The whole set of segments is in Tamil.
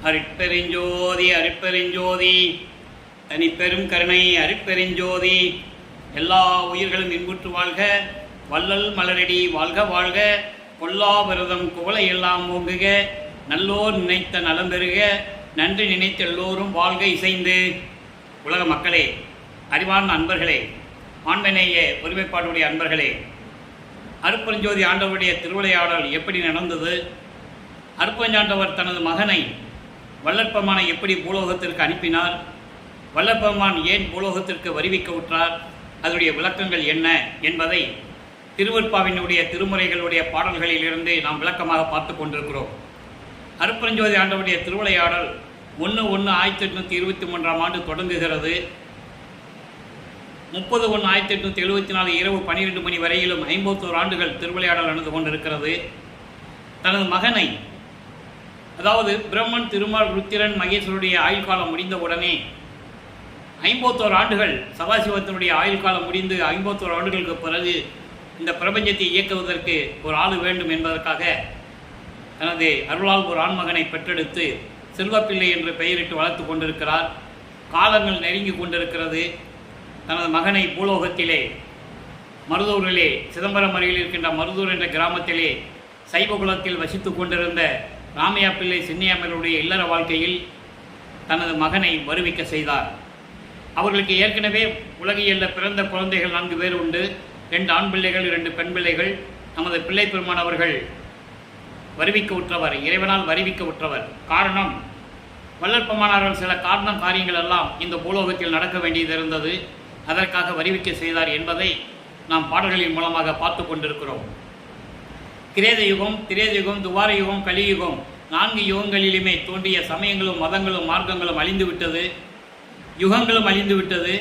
அருட்பெருஞ்சோதி அருட்பெருஞ்சோதி தனிப்பெரும் கருணை அருட்பெருஞ்சோதி. எல்லா உயிர்களும் இன்புற்று வாழ்க, வள்ளல் மலரடி வாழ்க வாழ்க, பொல்லா விரதம் குவளை எல்லாம் ஓங்குக, நல்லோர் நினைத்த நலம் பெறுக, நன்றி நினைத்த எல்லோரும் வாழ்க இசைந்து. உலக மக்களே, அறிவார்ந்த அன்பர்களே, ஆண்மநேய ஒருமைப்பாடுடைய அன்பர்களே, அருட்பெருஞ்சோதி ஆண்டவருடைய திருவிளையாடல் எப்படி நடந்தது? அருட்பெருஞ்சாண்டவர் தனது மகனை வள்ளற்பெருமானை எப்படி பூலோகத்திற்கு அனுப்பினார்? வள்ளற்பெருமான் ஏன் பூலோகத்திற்கு வருவிக்க உற்றார்? அதனுடைய விளக்கங்கள் என்ன என்பதை திருவருட்பாவினுடைய திருமுறைகளுடைய பாடல்களிலிருந்து நாம் விளக்கமாக பார்த்து கொண்டிருக்கிறோம். அருட்பெருஞ்சோதி ஆண்டவருடைய திருவிளையாடல் 1/1/1823 தொடங்குகிறது. 30/1/1874 இரவு 12 மணி வரையிலும் 51 ஆண்டுகள் திருவிளையாடல் நடந்து கொண்டிருக்கிறது. தனது மகனை, அதாவது பிரம்மன், திருமால், ருத்திரன், மகேஸ்வருடைய ஆயுள் காலம் முடிந்தவுடனே 51 ஆண்டுகள் சதாசிவத்தினுடைய ஆயுள் காலம் முடிந்து 51 ஆண்டுகளுக்கு பிறகு இந்த பிரபஞ்சத்தை இயக்குவதற்கு ஒரு ஆள் வேண்டும் என்பதற்காக தனது அருளால் ஒரு ஆண்மகனை பெற்றெடுத்து செல்வப்பிள்ளை என்று பெயரிட்டு வளர்த்து கொண்டிருக்கிறார். காலங்கள் நெருங்கி கொண்டிருக்கிறது. தனது மகனை பூலோகத்திலே மருதூரிலே, சிதம்பரம் அருகில் இருக்கின்ற மருதூர் என்ற கிராமத்திலே சைவகுலத்தில் வசித்து கொண்டிருந்த ராமையா பிள்ளை சின்னையம்மருடைய இல்லற வாழ்க்கையில் தனது மகனை வருவிக்க செய்தார். அவர்களுக்கு ஏற்கனவே உலகியலில் பிறந்த குழந்தைகள் 4 பேர் உண்டு. 2 ஆண் பிள்ளைகள், 2 பெண் பிள்ளைகள். நமது பிள்ளை பெருமான் அவர்கள் வருவிக்க உற்றவர், இறைவனால் வருவிக்க உற்றவர். காரணம், வள்ளற்பெருமானார்கள் சில காரியங்கள் எல்லாம் இந்த பூலோகத்தில் நடக்க வேண்டியது இருந்தது. அதற்காக வருவிக்க செய்தார் என்பதை நாம் பாடல்களின் மூலமாக பார்த்து கொண்டிருக்கிறோம். கிரேத யுகம், திரேத யுகம், துவார யுகம், கலியுகம், 4 யுகங்களிலுமே தோன்றிய சமயங்களும் மதங்களும் மார்க்கங்களும் அழிந்துவிட்டது, யுகங்களும் அழிந்துவிட்டது.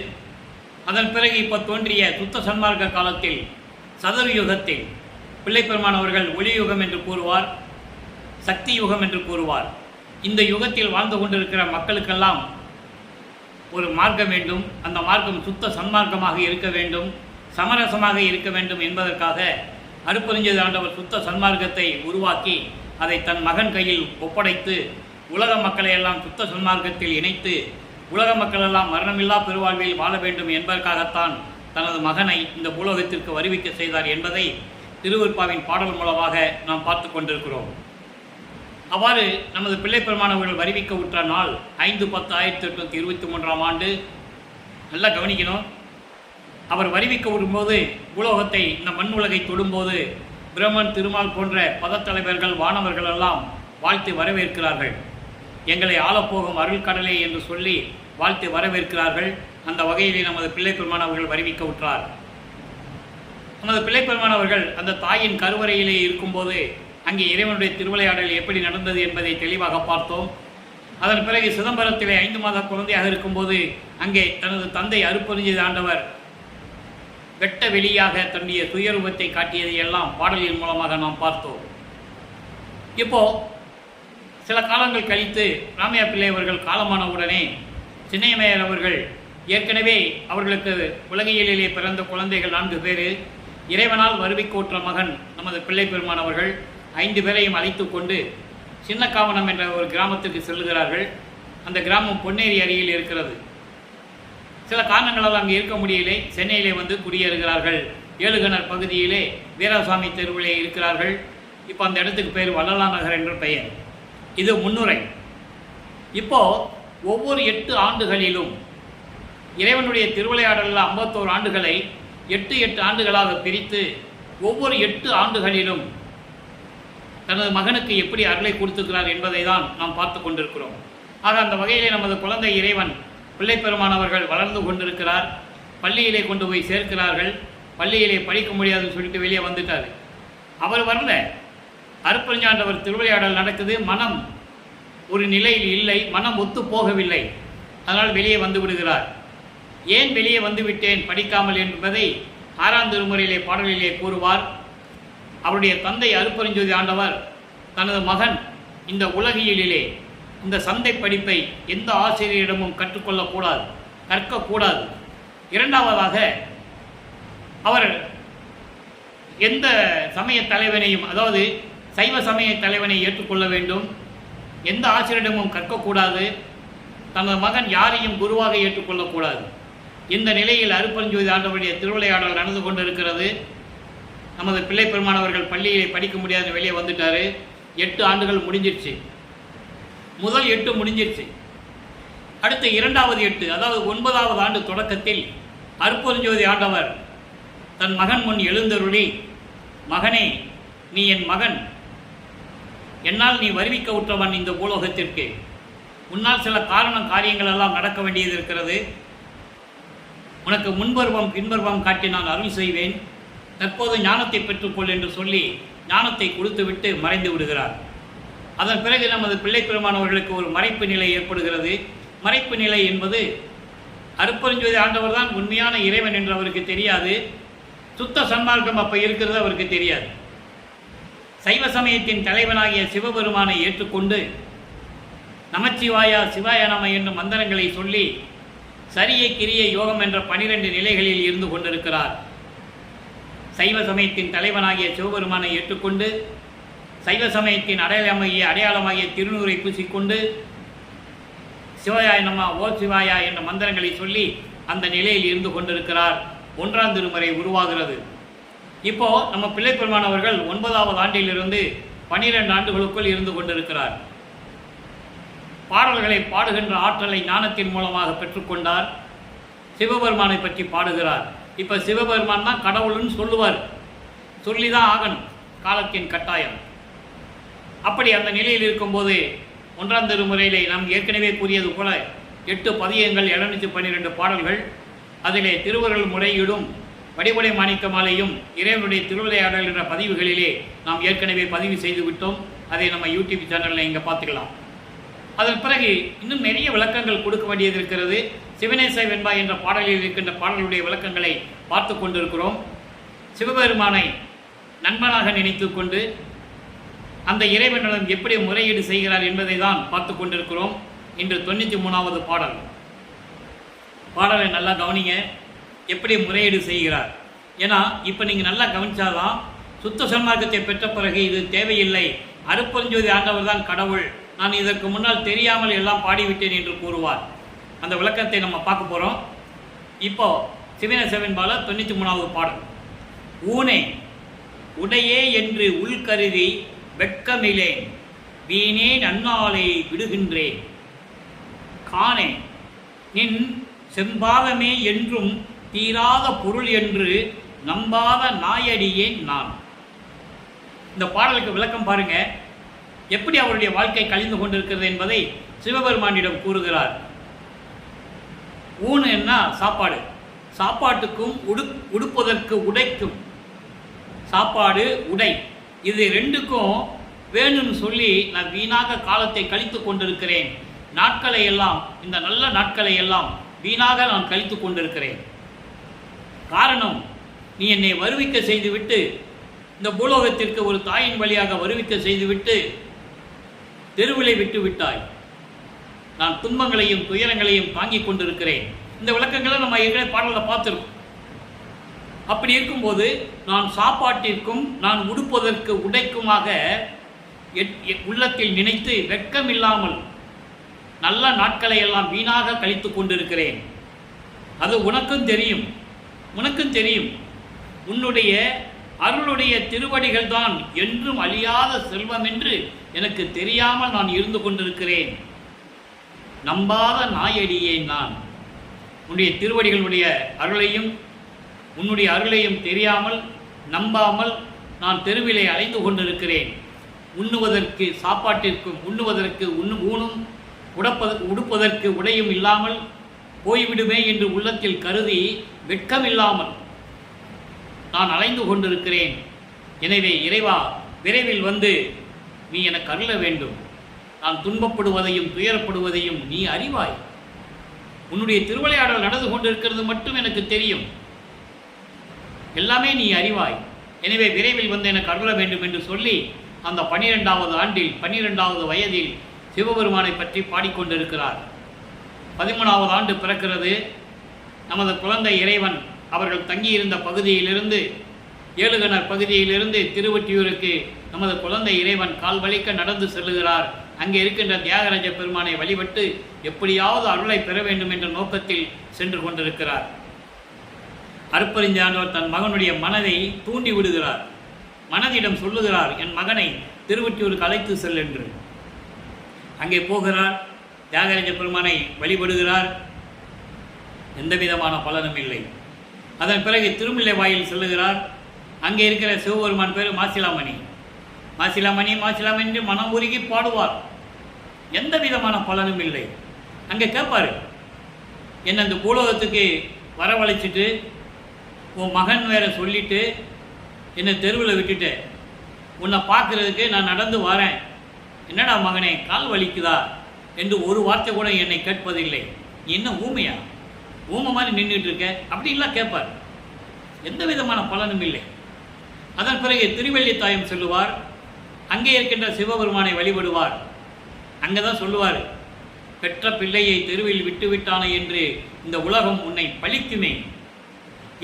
அதன் பிறகு இப்போ தோன்றிய சுத்த சன்மார்க்க காலத்தில், சதுர யுகத்தில் பிள்ளைப்பெருமான் அவர்கள் ஒளி யுகம் என்று கூறுவார், சக்தி யுகம் என்று கூறுவார். இந்த யுகத்தில் வாழ்ந்து கொண்டிருக்கிற மக்களுக்கெல்லாம் ஒரு மார்க்கம் வேண்டும். அந்த மார்க்கம் சுத்த சன்மார்க்கமாக இருக்க வேண்டும், சமரசமாக இருக்க வேண்டும் என்பதற்காக அருட்பெருஞ்சோதி ஆண்டவர் சுத்த சன்மார்க்கத்தை உருவாக்கி அதை தன் மகன் கையில் ஒப்படைத்து உலக மக்களை எல்லாம் சுத்த சன்மார்க்கத்தில் இணைத்து உலக மக்கள் எல்லாம் மரணமில்லா பெருவாழ்வில் வாழ வேண்டும் என்பதற்காகத்தான் தனது மகனை இந்த பூலோகத்திற்கு வருவிக்க செய்தார் என்பதை திருவருட்பாவின் பாடல் மூலமாக நாம் பார்த்து கொண்டிருக்கிறோம். அவ்வாறு நமது பிள்ளை பெருமானவர்கள் வருவிக்க உற்ற நாள் 5/10/1823 ஆண்டு. நல்லா கவனிக்கணும். அவர் வருவிக்க வரும்போது பூலோகத்தை, இந்த மண் உலகை தொடும்போது பிரம்மன், திருமால் போன்ற பதத்தலைவர்கள், வானவர்கள் எல்லாம் வாழ்த்து வரவேற்கிறார்கள். எங்களை ஆளப்போகும் அருள் கடலை என்று சொல்லி வாழ்த்து வரவேற்கிறார்கள். அந்த வகையிலே நமது பிள்ளை பெருமானவர்கள் வருவிக்க உற்றார். நமது பிள்ளை பெருமானவர்கள் அந்த தாயின் கருவறையிலே இருக்கும்போது அங்கே இறைவனுடைய திருவிளையாடல் எப்படி நடந்தது என்பதை தெளிவாக பார்த்தோம். அதன் பிறகு சிதம்பரத்திலே 5 மாத குழந்தையாக இருக்கும்போது அங்கே தனது தந்தை அருட்பெருஞ்சோதி ஆண்டவர் வெட்ட வெளியாக தன்னுடைய சுயரூபத்தை காட்டியதை எல்லாம் பாடலின் மூலமாக நாம் பார்த்தோம். இப்போ சில காலங்கள் கழித்து ராமையா பிள்ளை அவர்கள் காலமான உடனே சின்னையம்மையார் அவர்கள் ஏற்கனவே அவர்களுக்கு உலகியலிலே பிறந்த குழந்தைகள் 4 பேர், இறைவனால் வருவிக்கோற்ற மகன் நமது பிள்ளை பெருமான் அவர்கள் 5 பேரையும் அழைத்து கொண்டு சின்னக்காவனம் என்ற ஒரு கிராமத்திற்கு செல்லுகிறார்கள். அந்த கிராமம் பொன்னேரி அருகில் இருக்கிறது. சில காரணங்களால் அங்கே இருக்க முடியலை. சென்னையிலே வந்து குடியேறுகிறார்கள். ஏழுகணர் பகுதியிலே வீராசாமி தெருவிலே இருக்கிறார்கள். இப்போ அந்த இடத்துக்கு பேர் வள்ளலா நகர் என்ற பெயர். இது முன்னுரை. இப்போ ஒவ்வொரு 8 ஆண்டுகளிலும் இறைவனுடைய திருவிளையாடலில் 51 ஆண்டுகளை 8 ஆண்டுகளாக பிரித்து ஒவ்வொரு 8 ஆண்டுகளிலும் தனது மகனுக்கு எப்படி அருளை கொடுத்துக்கிறார் என்பதை தான் நாம் பார்த்து கொண்டிருக்கிறோம். ஆக அந்த வகையிலே நமது குழந்தை இறைவன் பிள்ளை பெருமானவர்கள் வளர்ந்து கொண்டிருக்கிறார். பள்ளியிலே கொண்டு போய் சேர்க்கிறார்கள். பள்ளியிலே படிக்க முடியாதுன்னு சொல்லிட்டு வெளியே வந்துட்டார். அவர் வரல. அருட்பெருஞ்சாண்டவர் திருவிளையாடல் நடக்குது. மனம் ஒரு நிலையில் இல்லை, மனம் ஒத்து போகவில்லை. அதனால் வெளியே வந்து விடுகிறார். ஏன் வெளியே வந்து விட்டேன் படிக்காமல் என்பதை 6ஆம் திருமுறையிலே பாடலிலே கூறுவார். அவருடைய தந்தை அருட்பெருஞ்சோதி ஆண்டவர் தனது மகன் இந்த உலகியலிலே இந்த சந்தை படிப்பை எந்த ஆசிரியரிடமும் கற்றுக்கொள்ளக்கூடாது, கற்கக்கூடாது. இரண்டாவதாக அவர் எந்த சமய தலைவனையும், அதாவது சைவ சமய தலைவனை ஏற்றுக்கொள்ள வேண்டும், எந்த ஆசிரியரிடமும் கற்கக்கூடாது, தனது மகன் யாரையும் குருவாக ஏற்றுக்கொள்ளக்கூடாது. இந்த நிலையில் அருட்பெருஞ்ஜோதி ஆண்டவருடைய திருவிளையாடல் நடந்து கொண்டிருக்கிறது. நமது பிள்ளை பெருமானவர்கள் பள்ளியிலே படிக்க முடியாத வெளியே வந்துட்டார். 8 ஆண்டுகள் முடிஞ்சிருச்சு. முதல் 8 முடிஞ்சிருச்சு. அடுத்து 2வது 8, அதாவது 9வது ஆண்டு தொடக்கத்தில் அருட்பெருஞ்ஜோதி ஆண்டவர் தன் மகன் முன் எழுந்தருளி, மகனே, நீ என் மகன், என்னால் நீ வருவிக்க உற்றவன் இந்த பூலோகத்திற்கு. உன்னால் சில காரியங்கள் எல்லாம் நடக்க வேண்டியது இருக்கிறது. உனக்கு முன்பருவம் பின்பருவம் காட்டி நான் அருள் செய்வேன். தற்போது ஞானத்தை பெற்றுக்கொள் என்று சொல்லி ஞானத்தை கொடுத்துவிட்டு மறைந்து விடுகிறார். அதன் பிறகு நமது பிள்ளை பெருமானவர்களுக்கு ஒரு மறைப்பு நிலை ஏற்படுகிறது. மறைப்பு நிலை என்பது அருட்பெருஞ்ஜோதி ஆண்டவர் தான் உண்மையான இறைவன் என்று அவருக்கு தெரியாது. சுத்த சன்மார்க்கம் அப்போ இருக்கிறது அவருக்கு தெரியாது. சைவ சமயத்தின் தலைவனாகிய சிவபெருமானை ஏற்றுக்கொண்டு நமச்சிவாயா சிவாய நம என்னும் மந்திரங்களை சொல்லி சரியை கிரிய யோகம் என்ற 12 நிலைகளில் இருந்து கொண்டிருக்கிறார். சைவ சமயத்தின் தலைவனாகிய சிவபெருமானை ஏற்றுக்கொண்டு சைவ சமயத்தின் அடையாளமாகிய திருநூரை பூசிக்கொண்டு சிவாய நம ஓ சிவாயா என்ற மந்திரங்களை சொல்லி அந்த நிலையில் இருந்து கொண்டிருக்கிறார். 1ஆம் திருமுறை உருவாகிறது. இப்போ நம்ம பிள்ளை பெருமானவர்கள் 9வது ஆண்டிலிருந்து 12 ஆண்டுகளுக்குள் இருந்து கொண்டிருக்கிறார். பாடல்களை பாடுகின்ற ஆற்றலை ஞானத்தின் மூலமாக பெற்றுக்கொண்டார். சிவபெருமானை பற்றி பாடுகிறார். இப்போ சிவபெருமான் தான் கடவுள்னு சொல்லுவார், சொல்லி தான் ஆகணும், காலத்தின் கட்டாயம். அப்படி அந்த நிலையில் இருக்கும்போது 1ஆம் திருமுறையிலே நாம் ஏற்கனவே கூறியது போல 8 பதியங்கள் 712 பாடல்கள், அதிலே திருவருள் முறையீடும் வடிவுடை மாணிக்க மாலையும் இறைவனுடைய திருவிளையாடல் என்ற பதிவுகளிலே நாம் ஏற்கனவே பதிவு செய்து விட்டோம். அதை நம்ம யூடியூப் சேனலில் இங்கே பார்த்துக்கலாம். அதன் பிறகு இன்னும் நிறைய விளக்கங்கள் கொடுக்க வேண்டியது இருக்கிறது. சிவனேச வெண்பா என்ற பாடலில் இருக்கின்ற பாடலுடைய விளக்கங்களை பார்த்து கொண்டிருக்கிறோம். சிவபெருமானை நண்பனாக நினைத்து கொண்டு அந்த இறைவனிடம் எப்படி முறையீடு செய்கிறார் என்பதை தான் பார்த்து கொண்டிருக்கிறோம். இன்று 93வது பாடலை நல்லா கவனிங்க, எப்படி முறையீடு செய்கிறார். ஏன்னா இப்போ நீங்கள் நல்லா கவனிச்சாதான் சுத்த சன்மார்க்கத்தை பெற்ற பிறகு இது தேவையில்லை, அருட்பெருஞ்ஜோதி ஆண்டவர் தான் கடவுள், நான் இதற்கு முன்னால் தெரியாமல் எல்லாம் பாடிவிட்டேன் என்று கூறுவார். அந்த விளக்கத்தை நம்ம பார்க்க போகிறோம். இப்போ சிவனேச வெண்பால 93வது பாடல். ஊனே உடையே என்று உள்கருதி வெட்கமிலேன், வீணே நன்னாளை விடுகின்றேன், காணே நின் செம்பாதமே என்றும் தீராத பொருள் என்று நம்பாத நாயடியேன் நான். இந்த பாடலுக்கு விளக்கம் பாருங்க, எப்படி அவருடைய வாழ்க்கை கழிந்து கொண்டிருக்கிறது என்பதை சிவபெருமானிடம் கூறுகிறார். ஊன் என்ன சாப்பாடு, சாப்பாட்டுக்கும் உடுப்பதற்கு உடைக்கும், சாப்பாடு உடை இது ரெண்டுக்கும் வேணும்னு சொல்லி நான் வீணாக காலத்தை கழித்து கொண்டிருக்கிறேன். நாட்களை எல்லாம், இந்த நல்ல நாட்களை எல்லாம் வீணாக நான் கழித்து கொண்டிருக்கிறேன். காரணம், நீ என்னை வருவிக்க செய்துவிட்டு, இந்த பூலோகத்திற்கு ஒரு தாயின் வழியாக வருவிக்க செய்துவிட்டு தெருவிலை விட்டு விட்டாய். நான் துன்பங்களையும் துயரங்களையும் தாங்கிக் கொண்டிருக்கிறேன். இந்த விளக்கங்களை நம்ம ஏற்கனவே பாடலில் பார்த்துருக்கோம். அப்படி இருக்கும்போது நான் சாப்பாட்டிற்கும் நான் உடுப்பதற்கு உடைக்குமாக உள்ளத்தில் நினைத்து வெட்கமில்லாமல் நல்ல நாட்களை எல்லாம் வீணாக கழித்து கொண்டிருக்கிறேன். அது உனக்கும் தெரியும். உன்னுடைய அருளுடைய திருவடிகள் தான் என்றும் அழியாத செல்வம் என்று எனக்கு தெரியாமல் நான் இருந்து கொண்டிருக்கிறேன். நம்பாத நாயடியேன் நான். உன்னுடைய திருவடிகளுடைய அருளையும் உன்னுடைய அருளையும் தெரியாமல் நம்பாமல் நான் தெருவிலே அலைந்து கொண்டிருக்கிறேன். உண்ணுவதற்கு சாப்பாட்டிற்கும் உண்ணுவதற்கு ஊனும் உடுப்பதற்கு உடையும் இல்லாமல் போய்விடுமே என்று உள்ளத்தில் கருதி வெட்கமில்லாமல் நான் அலைந்து கொண்டிருக்கிறேன். எனவே இறைவா, விரைவில் வந்து நீ எனக்கு அருள வேண்டும். நான் துன்பப்படுவதையும் துயரப்படுவதையும் நீ அறிவாய். உன்னுடைய திருவிளையாடல் நடந்து கொண்டிருக்கிறது மட்டும் எனக்கு தெரியும், எல்லாமே நீ அறிவாய். எனவே விரைவில் வந்து எனக்கு அருள வேண்டும் என்று சொல்லி அந்த 12வது ஆண்டில் 12வது வயதில் சிவபெருமானை பற்றி பாடிக்கொண்டிருக்கிறார். 13வது ஆண்டு பிறக்கிறது. நமது குழந்தை இறைவன் அவர்கள் தங்கியிருந்த பகுதியிலிருந்து, ஏழுகணர் பகுதியிலிருந்து திருவொற்றியூருக்கு நமது குழந்தை இறைவன் கால் வலிக்க நடந்து செல்லுகிறார். அங்கே இருக்கின்ற தியாகராஜ பெருமானை வழிபட்டு எப்படியாவது அருளை பெற வேண்டும் என்ற நோக்கத்தில் சென்று கொண்டிருக்கிறார். அருட்பெருஞ்சோதி ஆண்டவர் தன் மகனுடைய மனதை தூண்டி விடுகிறார். மனதிடம் சொல்லுகிறார், என் மகனை திருவொற்றியூருக்கு அழைத்து செல் என்று. அங்கே போகிறார், தியாகராஜ பெருமானை வழிபடுகிறார். எந்த விதமான பலனும் இல்லை. அதன் பிறகு திருமுல்லை வாயில் செல்லுகிறார். அங்கே இருக்கிற சிவபெருமான் பேர் மாசிலாமணி. மாசிலாமணி மாசிலாமணி என்று மனம் உருகி பாடுவார். எந்த விதமான பலனும் இல்லை. அங்கே கேட்பார், என்னை அந்த பூலோகத்துக்கு வரவழைச்சிட்டு உன் மகன் வேற சொல்லிட்டு என்னை தெருவில் விட்டுட்டு உன்னை பார்க்குறதுக்கு நான் நடந்து வரேன், என்னடா மகனே கால் வலிக்குதா என்று ஒரு வார்த்தை கூட என்னை கேட்பதில்லை, நீ என்ன ஊமையா, ஊமை மாதிரி நின்றுட்டு இருக்க அப்படின்லாம் கேட்பார். எந்த விதமான பலனும் இல்லை. அதன் பிறகு திருவெள்ளித்தாயம் சொல்லுவார். அங்கே இருக்கின்ற சிவபெருமானை வழிபடுவார். அங்கே தான் சொல்லுவார், பெற்ற பிள்ளையை தெருவில் விட்டு விட்டானே என்று இந்த உலகம் உன்னை பழிக்குமே,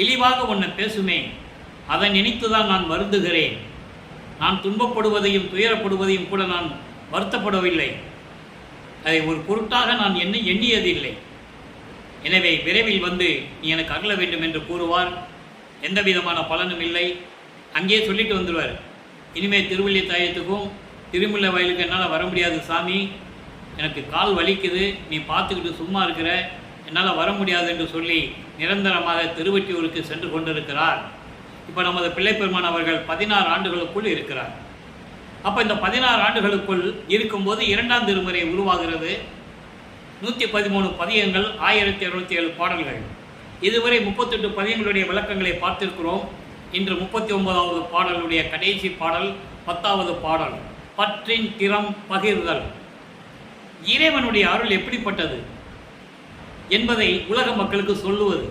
இழிவாக உன்னை பேசுமே, அதை நினைத்துதான் நான் வருந்துகிறேன். நான் துன்பப்படுவதையும் துயரப்படுவதையும் கூட நான் வருத்தப்படவில்லை. அதை ஒரு பொருட்டாக நான் எண்ணியதில்லை. எனவே விரைவில் வந்து நீ எனக்கு அருள வேண்டும் என்று கூறுவார். எந்த விதமான பலனும் இல்லை. அங்கேயே சொல்லிட்டு வந்துடுவார், இனிமேல் திருவெள்ளித்தாயத்துக்கும் திருமுல்லை வயலுக்கு என்னால் வர முடியாது சாமி, எனக்கு கால் வலிக்குது, நீ பார்த்துக்கிட்டு சும்மா இருக்கிற, என்னால் வர முடியாது என்று சொல்லி நிரந்தரமாக திருவொற்றியூருக்கு சென்று கொண்டிருக்கிறார். இப்போ நமது பிள்ளைப்பெருமான் அவர்கள் 16 ஆண்டுகளுக்குள் இருக்கிறார். அப்போ இந்த 16 ஆண்டுகளுக்குள் இருக்கும்போது 2ஆம் திருமுறை உருவாகிறது. 113 பதியங்கள், 1207 பாடல்கள். இதுவரை 38 பதியங்களுடைய விளக்கங்களை பார்த்திருக்கிறோம். இன்று 39வது பாடலுடைய கடைசி பாடல் 10வது பாடல், பற்றின் திறம் பகிர்தல். இறைவனுடைய அருள் எப்படிப்பட்டது என்பதை உலக மக்களுக்கு சொல்லுவது.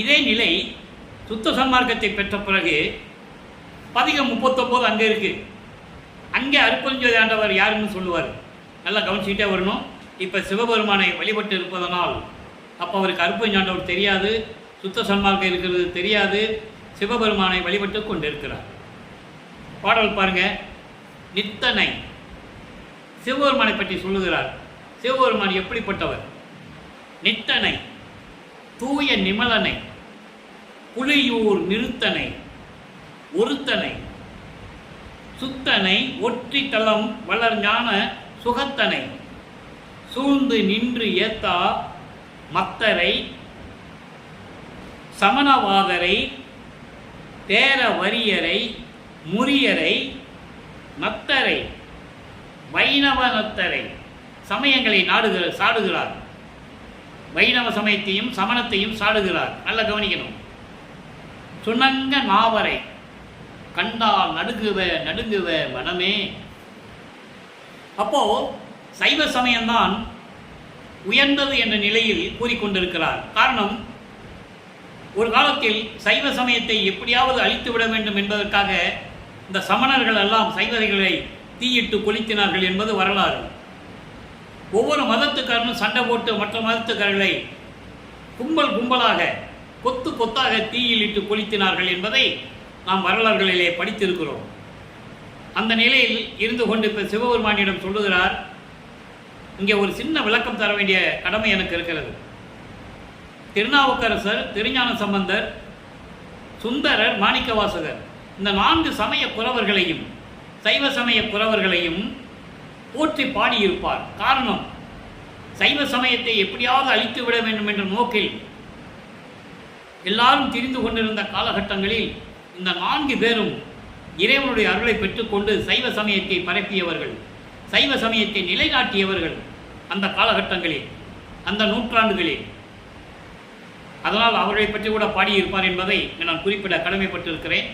இதே நிலை சுத்த சன்மார்க்கத்தை பெற்ற பிறகு பதிகம் 39 அங்கே இருக்கு. அங்கே அருட்பெருஞ்சோதி ஆண்டவர் யாருன்னு சொல்லுவார். நல்லா கவனிச்சுக்கிட்டே வரணும். இப்போ சிவபெருமானை வழிபட்டு இருப்பதனால் அப்போ அவருக்கு அருட்பெருஞ்சோதி ஆண்டவர் தெரியாது, சுத்த சன்மார்க்கம் இருக்கிறது தெரியாது, சிவபெருமானை வழிபட்டு கொண்டிருக்கிறார். பாடல் பாருங்க, நித்தனை சிவபெருமானை பற்றி சொல்லுகிறார். சிவபெருமான் எப்படிப்பட்டவர்? நித்தனை, தூய நிமலனை, புலியூர் நிறுத்தனை, ஒருத்தனை, சுத்தனை, ஒற்றி தளம் வளர் ஞான சுகத்தனை, சூழ்ந்து நின்று ஏத்தா மத்தரை, சமணவாதரை, தேர வரியரை, முரியரை, நத்தரை, வைணவ நத்தரை, சமயங்களை சாடுகிறார். வைணவ சமயத்தையும் சமணத்தையும் சாடுகிறார். நல்லா கவனிக்கணும். சுணங்க நாவரை, கண்டால் நடுங்குவ மனமே. அப்போ சைவ சமயம்தான் உயர்ந்தது என்ற நிலையில் கூறிக்கொண்டிருக்கிறார். காரணம், ஒரு காலத்தில் சைவ சமயத்தை எப்படியாவது அழித்து விட வேண்டும் என்பதற்காக இந்த சமணர்கள் எல்லாம் சைவதைகளை தீயிட்டு கொளுத்தினார்கள் என்பது வரலாறு. ஒவ்வொரு மதத்துக்காரனும் சண்டை போட்டு மற்ற மதத்துக்காரர்களை கும்பலாக கொத்து கொத்தாக தீயில் இட்டு கொளுத்தினார்கள் என்பதை நாம் வரலாறுகளிலே படித்திருக்கிறோம். அந்த நிலையில் இருந்து கொண்டு இப்போ சிவபெருமானிடம் சொல்லுகிறார், இங்கே ஒரு சின்ன விளக்கம் தர வேண்டிய கடமை எனக்கு இருக்கிறது. திருநாவுக்கரசர், திருஞான சம்பந்தர், சுந்தரர், மாணிக்கவாசகர் இந்த 4 சமய குறவர்களையும் சைவ சமய குறவர்களையும் போற்றி பாடியிருப்பார். காரணம், சைவ சமயத்தை எப்படியாவது அழித்து விட வேண்டும் என்ற நோக்கில் எல்லாரும் தெரிந்து கொண்டிருந்த காலகட்டங்களில் இந்த 4 பேரும் இறைவனுடைய அருளை பெற்றுக்கொண்டு சைவ சமயத்தை பரப்பியவர்கள், சைவ சமயத்தை நிலைநாட்டியவர்கள் அந்த காலகட்டங்களில், அந்த நூற்றாண்டுகளில். அதனால் அவர்களை பற்றி கூட பாடியிருப்பார் என்பதை நான் குறிப்பிட கடமைப்பட்டிருக்கிறேன்.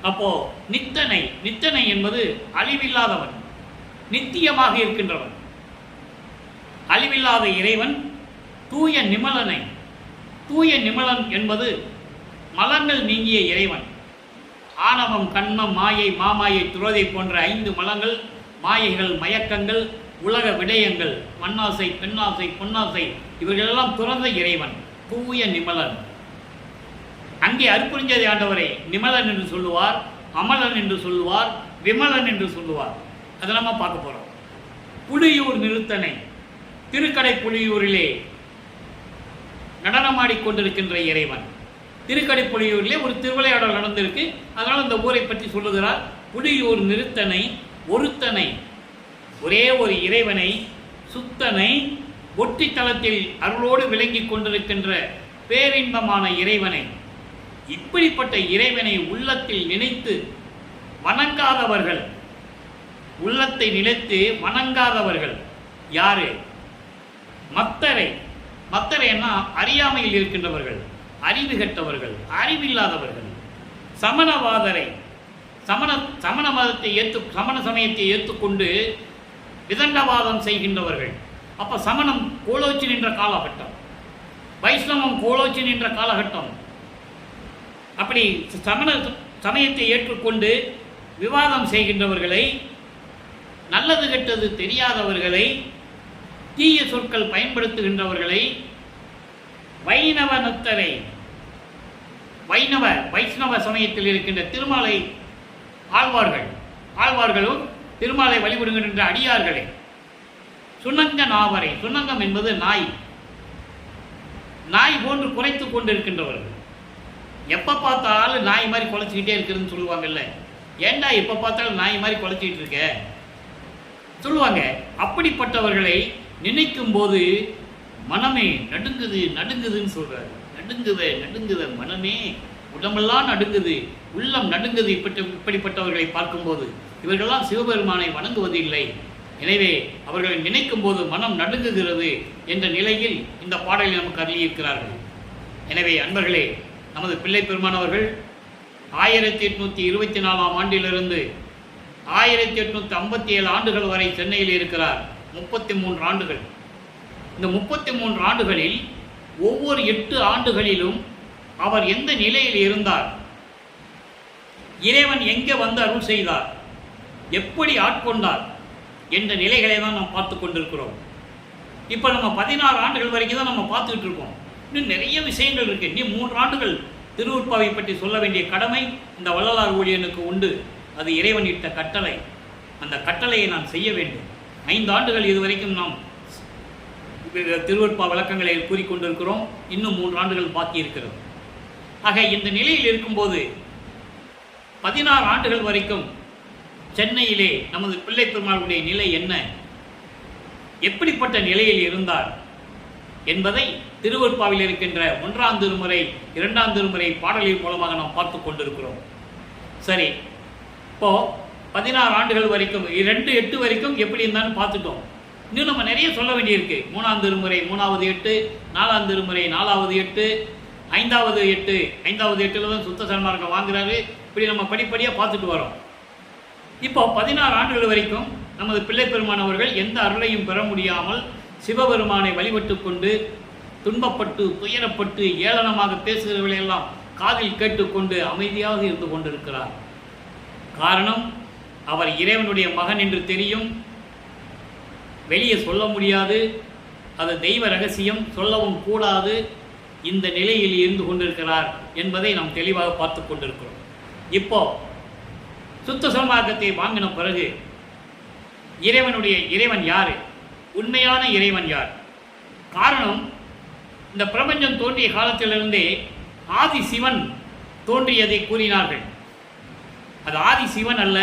அப்போ நித்தனை என்பது அழிவில்லாதவன், நித்தியமாக இருக்கின்றவன், அழிவில்லாத இறைவன். தூய நிமலனை, தூய நிமலன் என்பது மலங்கள் நீங்கிய இறைவன். ஆணவம், கண்மம், மாயை, மாமாயை, துரோதை போன்ற 5 மலங்கள், மாயைகள், மயக்கங்கள், உலக விடயங்கள், மண்ணாசை, பெண்ணாசை, பொன்னாசை இவர்களெல்லாம் துறந்த இறைவன் தூய நிமலன். அங்கே அருட்பெருஞ்சோதி ஆண்டவரை நிமலன் என்று சொல்லுவார், அமலன் என்று சொல்லுவார், விமலன் என்று சொல்லுவார். அதை நம்ம பார்க்க போகிறோம். புலியூர் நிறுத்தனை திருக்கடை புலியூரிலே நடனமாடிக்கொண்டிருக்கின்ற இறைவன். திருக்கடை புலியூரிலே ஒரு திருவிளையாடல் நடந்திருக்கு. அதனால் இந்த ஊரை பற்றி சொல்லுகிறார். புலியூர் நிறுத்தனை ஒருத்தனை, ஒரே ஒரு இறைவனை, சுத்தனை, ஒற்றித்தலத்தில் அருளோடு விளங்கி கொண்டிருக்கின்ற பேரின்பமான இறைவனை, இப்படிப்பட்ட இறைவனை உள்ளத்தில் நினைத்து வணங்காதவர்கள், உள்ளத்தை நினைத்து வணங்காதவர்கள் யாரு? மத்தரை. மத்தரைன்னா அறியாமையில் இருக்கின்றவர்கள், அறிவு கெட்டவர்கள், அறிவில்லாதவர்கள். சமணவாதரை, சமண மதத்தை சமண சமயத்தை ஏற்றுக்கொண்டு விதண்டவாதம் செய்கின்றவர்கள். அப்போ சமணம் கோலோச்சி நின்ற காலகட்டம், வைஷ்ணவம் கோலோச்சி நின்ற காலகட்டம். அப்படி சமண சமயத்தை ஏற்றுக்கொண்டு விவாதம் செய்கின்றவர்களை, நல்லது கெட்டது தெரியாதவர்களை, தீய சொற்கள் பயன்படுத்துகின்றவர்களை வைணவனத்தரை, வைஷ்ணவ சமயத்தில் இருக்கின்ற திருமாலை ஆழ்வார்களும் திருமாலை வழிபடுகின்ற அடியார்களை, சுண்ணங்க நாவரை, சுண்ணங்கம் என்பது நாய் போன்று குறைத்து கொண்டிருக்கின்றவர்கள். எப்போ பார்த்தாலும் நாய் மாதிரி குலைச்சிக்கிட்டே இருக்குதுன்னு சொல்லுவாங்கல்ல. ஏண்டா எப்போ பார்த்தாலும் நாய் மாதிரி குலைச்சிக்கிட்டு இருக்க சொல்லுவாங்க. அப்படிப்பட்டவர்களை நினைக்கும் போது மனமே நடுங்குதுன்னு சொல்றாரு. நடுங்குத மனமே, உடம்பெல்லாம் நடுங்குது, உள்ளம் நடுங்குது. இப்படிப்பட்டவர்களை பார்க்கும்போது இவர்களெல்லாம் சிவபெருமானை வணங்குவதில்லை. எனவே அவர்களை நினைக்கும் போது மனம் நடுங்குகிறது என்ற நிலையில் இந்த பாடலை நமக்கு அருளியிருக்கிறார்கள். எனவே அன்பர்களே, நமது பிள்ளை பெருமானவர்கள் 1824ஆம் ஆண்டிலிருந்து 1857 ஆண்டுகள் வரை சென்னையில் இருக்கிறார். 33 ஆண்டுகள். இந்த 33 ஆண்டுகளில் ஒவ்வொரு 8 ஆண்டுகளிலும் அவர் எந்த நிலையில் இருந்தார், இறைவன் எங்கே வந்து அருள் செய்தார், எப்படி ஆட்கொண்டார் என்ற நிலைகளை தான் நாம் பார்த்து கொண்டிருக்கிறோம். இப்போ நம்ம 16 ஆண்டுகள் வரைக்கும் தான் நம்ம பார்த்துக்கிட்டு இருக்கோம். இன்னும் நிறைய விஷயங்கள் இருக்குது. இன்னும் 3 ஆண்டுகள் திருவுற்பாவை பற்றி சொல்ல வேண்டிய கடமை இந்த வள்ளலார் ஊழியனுக்கு உண்டு. அது இறைவன் இட்ட கட்டளை. அந்த கட்டளையை நான் செய்ய வேண்டும். 5 ஆண்டுகள் இதுவரைக்கும் நாம் திருவருட்பா விளக்கங்களை கூறிக்கொண்டிருக்கிறோம். இன்னும் 3 ஆண்டுகள் பாக்கி இருக்கிறது. ஆக இந்த நிலையில் இருக்கும்போது 16 ஆண்டுகள் வரைக்கும் சென்னையிலே நமது பிள்ளை பெருமாளுடைய நிலை என்ன, எப்படிப்பட்ட நிலையில் இருந்தார் என்பதை திருவருட்பாவில் இருக்கின்ற 1ஆம் திருமுறை 2ஆம் திருமுறை பாடலின் மூலமாக நாம் பார்த்து கொண்டிருக்கிறோம். சரி, இப்போ 16 ஆண்டுகள் வரைக்கும் 2-8 வரைக்கும் எப்படி இருந்தாலும் பார்த்துட்டோம். இன்னும் நம்ம நிறைய சொல்ல வேண்டியிருக்கு. 3ஆம் திருமுறை 3வது 8, 4ஆம் திருமுறை 4வது 8, 5வது 8, 5வது 8ல் தான் சுத்த சன்மார்க்கம் வாங்குறாரு. இப்படி நம்ம படிப்படியாக பார்த்துட்டு வரோம். இப்போ 16 ஆண்டுகள் வரைக்கும் நமது பிள்ளை பெருமானவர்கள் எந்த அருளையும் பெற முடியாமல் சிவபெருமானை வழிபட்டு கொண்டு துன்பப்பட்டு துயரப்பட்டு ஏளனமாக பேசுகிறவர்களெல்லாம் காதில் கேட்டுக்கொண்டு அமைதியாக இருந்து கொண்டிருக்கிறார். காரணம், அவர் இறைவனுடைய மகன் என்று தெரியும், வெளியே சொல்ல முடியாது, அது தெய்வ ரகசியம், சொல்லவும் கூடாது. இந்த நிலையில் இருந்து கொண்டிருக்கிறார் என்பதை நாம் தெளிவாக பார்த்து கொண்டிருக்கிறோம். இப்போ சுத்த சன்மார்க்கத்தை வாங்கின பிறகு இறைவன் யார், உண்மையான இறைவன் யார்? காரணம், இந்த பிரபஞ்சம் தோன்றிய காலத்திலிருந்தே ஆதி சிவன் தோன்றியதை கூறினார்கள். அது ஆதி சிவன் அல்ல,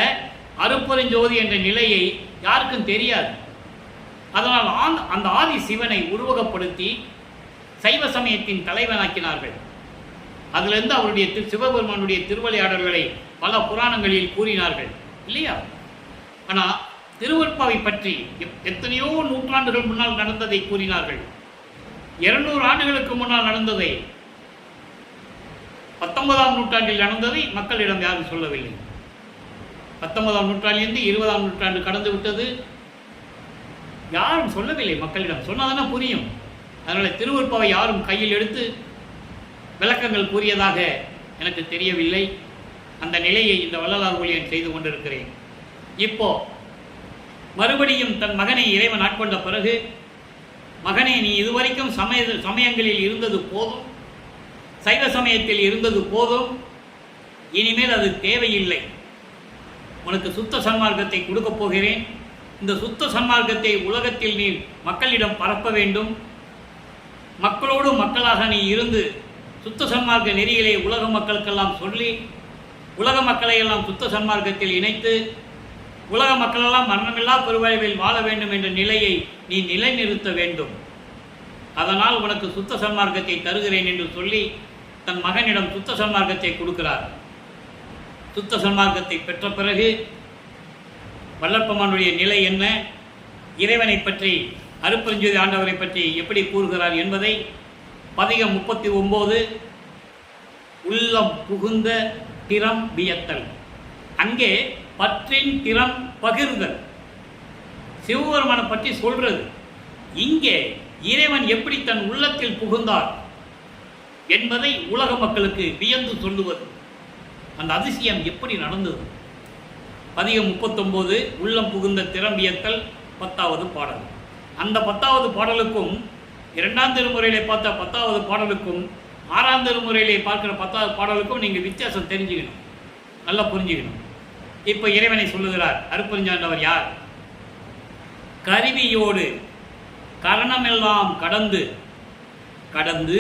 அருப்பெருஞ்சோதி என்ற நிலையை யாருக்கும் தெரியாது. அதனால் அந்த ஆதி சிவனை உருவகப்படுத்தி சைவ சமயத்தின் தலைவனாக்கினார்கள். அதிலிருந்து அவருடைய சிவபெருமானுடைய திருவிளையாடல்களை பல புராணங்களில் கூறினார்கள் இல்லையா? ஆனால் திருவருட்பாவை பற்றி எத்தனையோ நூற்றாண்டுகள் முன்னால் நடந்ததை கூறினார்கள். 200 ஆண்டுகளுக்கு முன்னால் நடந்ததை, 19ஆம் நூற்றாண்டில் நடந்ததை மக்களிடம் யாரும் சொல்லவில்லை. 19ஆம் நூற்றாண்டிலிருந்து 20ஆம் நூற்றாண்டு கடந்து விட்டது, யாரும் சொல்லவில்லை மக்களிடம். சொன்னதானே புரியும். அதனால் திருவருட்பாவை யாரும் கையில் எடுத்து விளக்கங்கள் கூறியதாக எனக்கு தெரியவில்லை. அந்த நிலையை இந்த வள்ளலார் ஊழியன் செய்து கொண்டிருக்கிறேன். இப்போ மறுபடியும் தன் மகனை இறைவன் ஆட்கொண்ட பிறகு, மகனே, நீ இதுவரைக்கும் சமயங்களில் இருந்தது போதும், சைவ சமயத்தில் இருந்தது போதும், இனிமேல் அது தேவையில்லை. உனக்கு சுத்த சன்மார்க்கத்தை கொடுக்கப் போகிறேன். இந்த சுத்த சன்மார்க்கத்தை உலகத்தில் நீ மக்களிடம் பரப்ப வேண்டும். மக்களோடு மக்களாக நீ இருந்து சுத்த சன்மார்க்க நெறிகளை உலக மக்களுக்கெல்லாம் சொல்லி உலக மக்களை எல்லாம் சுத்த சன்மார்க்கத்தில் இணைத்து உலக மக்களெல்லாம் மரணமில்லா பெருவாழ்வில் வாழ வேண்டும் என்ற நிலையை நீ நிலைநிறுத்த வேண்டும். அதனால் உனக்கு சுத்த சன்மார்க்கத்தை தருகிறேன் என்று சொல்லி தன் மகனிடம் சுத்த சன்மார்க்கத்தை கொடுக்கிறார். சுத்த சன்மார்க்கத்தை பெற்ற பிறகு வல்லற்பமானுடைய நிலை என்ன, இறைவனை பற்றி அருட்பெருஞ்சோதி ஆண்டவரை பற்றி எப்படி கூறுகிறார் என்பதை பதிகம் 39 உள்ளம் புகுந்த திறம் வியத்தல். அங்கே பற்றின் திறம் பகிர்தல், சிவபெருமானை பற்றி சொல்றது. இங்கே இறைவன் எப்படி தன் உள்ளத்தில் புகுந்தார் என்பதை உலக மக்களுக்கு வியந்து சொல்லுவது. அந்த அதிசயம் எப்படி நடந்தது? பதிகம் 39 உள்ளம் புகுந்த திறம் வியத்தல் 10வது பாடல். அந்த 10வது பாடலுக்கும் 2ஆம் திருமுறையிலே பார்த்த 10வது பாடலுக்கும் 6ஆம் திருமுறையிலே பார்க்கிற 10வது பாடலுக்கும் நீங்கள் வித்தியாசம் தெரிஞ்சுக்கணும், நல்லா புரிஞ்சுக்கணும். இப்போ இறைவனை சொல்லுகிறார். அருட்பெருஞ்சாண்டவர் யார்? கருவியோடு கரணமெல்லாம் கடந்து கடந்து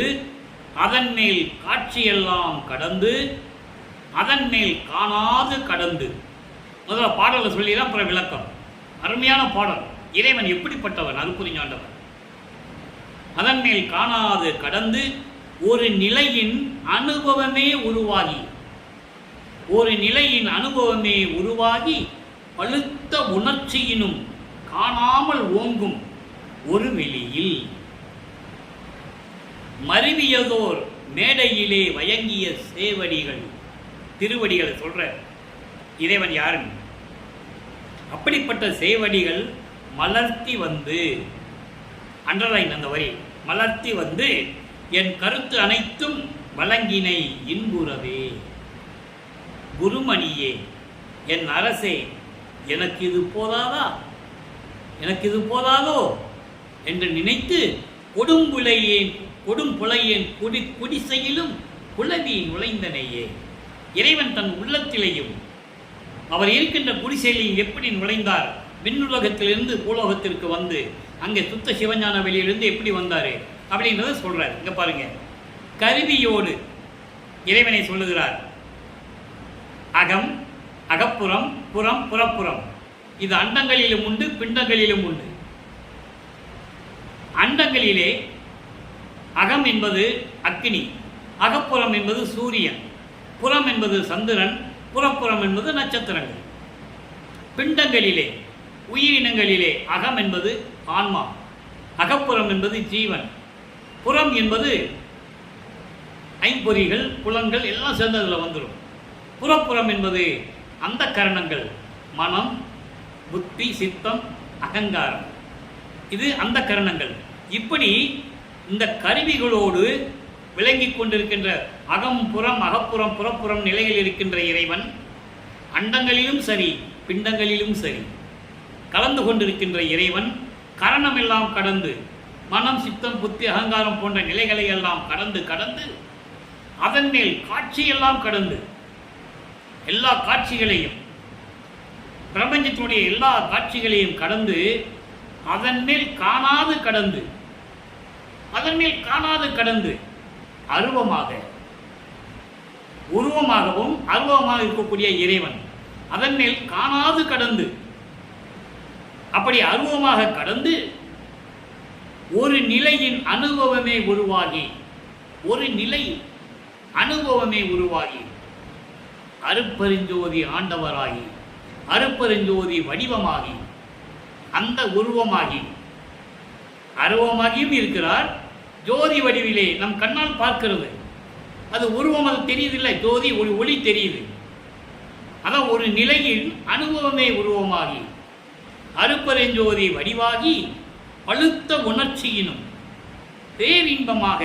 அதன் மேல் காட்சியெல்லாம் கடந்து அதன் மேல் காணாது கடந்து. முதல்ல பாடலை சொல்லிதான் அப்புறம் விளக்கம். அருமையான பாடல். இறைவன் எப்படிப்பட்டவன்? அருட்பெருஞ்சாண்டவர் அதன் மேல் காணாது கடந்து ஒரு நிலையின் அனுபவமே உருவாகி ஒரு நிலையின் அனுபவமே உருவாகி பழுத்த உணர்ச்சியினும் காணாமல் ஓங்கும் ஒரு வெளியில் மருவியதோர் மேடையிலே வயங்கிய சேவடிகள். திருவடிகளை சொல்ற இறைவன் யாருன்னு. அப்படிப்பட்ட சேவடிகள் மலர்த்தி வந்து, அண்டர்லைன் அந்த வரி, மலர்த்தி வந்து என் கருத்து அனைத்தும் வழங்கினை இன்புறவே. குருமணியே, என் அரசே, எனக்கு இது போதாதா, எனக்கு இது போதாதோ என்று நினைத்து கொடும் புலையேன் குடிசையிலும் குளவி நுழைந்தனையே. இறைவன் தன் உள்ளத்திலேயும் அவர் இருக்கின்ற குடிசையிலையும் எப்படி நுழைந்தார்? விண்ணுலகத்திலிருந்து பூலோகத்திற்கு வந்து அங்கே சுத்த சிவஞான வெளியிலிருந்து எப்படி வந்தார் அப்படின்றத சொல்றார். இங்க பாருங்க, கருவியோடு இறைவனை சொல்லுகிறார். அகம், அகப்புறம், புறம், புறப்புறம். இது அண்டங்களிலும் உண்டு, பிண்டங்களிலும் உண்டு. அண்டங்களிலே அகம் என்பது அக்னி, அகப்புறம் என்பது சூரியன், புறம் என்பது சந்திரன், புறப்புறம் என்பது நட்சத்திரங்கள். பிண்டங்களிலே உயிரினங்களிலே அகம் என்பது ஆன்மா, அகப்புறம் என்பது ஜீவன், புறம் என்பது ஐம்பொறிகள், புலன்கள் எல்லாம் சேர்ந்ததில் வந்துடும். புறப்புறம் என்பது அந்த கரணங்கள், மனம், புத்தி, சித்தம், அகங்காரம். இது அந்த கரணங்கள். இப்படி இந்த கருவிகளோடு விளங்கி கொண்டிருக்கின்ற அகம், புறம், அகப்புறம், புறப்புறம் நிலையில் இருக்கின்ற இறைவன் அண்டங்களிலும் சரி பிண்டங்களிலும் சரி கலந்து கொண்டிருக்கின்ற இறைவன் கரணமெல்லாம் கடந்து, மனம், சித்தம், புத்தி, அகங்காரம் போன்ற நிலைகளை எல்லாம் கடந்து கடந்து அதன் மேல் காட்சியெல்லாம் கடந்து, எல்லா காட்சிகளையும், பிரபஞ்சத்தினுடைய எல்லா காட்சிகளையும் கடந்து அதன் மேல் காணாது கடந்து, அதன் மேல் காணாது கடந்து அருவமாக, உருவமாகவும் அருவமாக இருக்கக்கூடிய இறைவன் அதன் மேல் காணாது கடந்து, அப்படி அருவமாக கடந்து ஒரு நிலையின் அனுபவமே உருவாகி, ஒரு நிலை அனுபவமே உருவாகி அருட்பெருஞ்சோதி ஆண்டவராகி, அருட்பெருஞ்சோதி வடிவமாகி, அந்த உருவமாகி, அருவமாகியும் இருக்கிறார். ஜோதி வடிவிலே நம் கண்ணால் பார்க்கிறது. அது உருவம், அது தெரியுதில்லை. ஜோதி ஒரு ஒளி தெரியுது. அதான் ஒரு நிலையில் அனுபவமே உருவமாகி அருட்பெருஞ்சோதி வடிவாகி பழுத்த உணர்ச்சியினும் பேரின்பமாக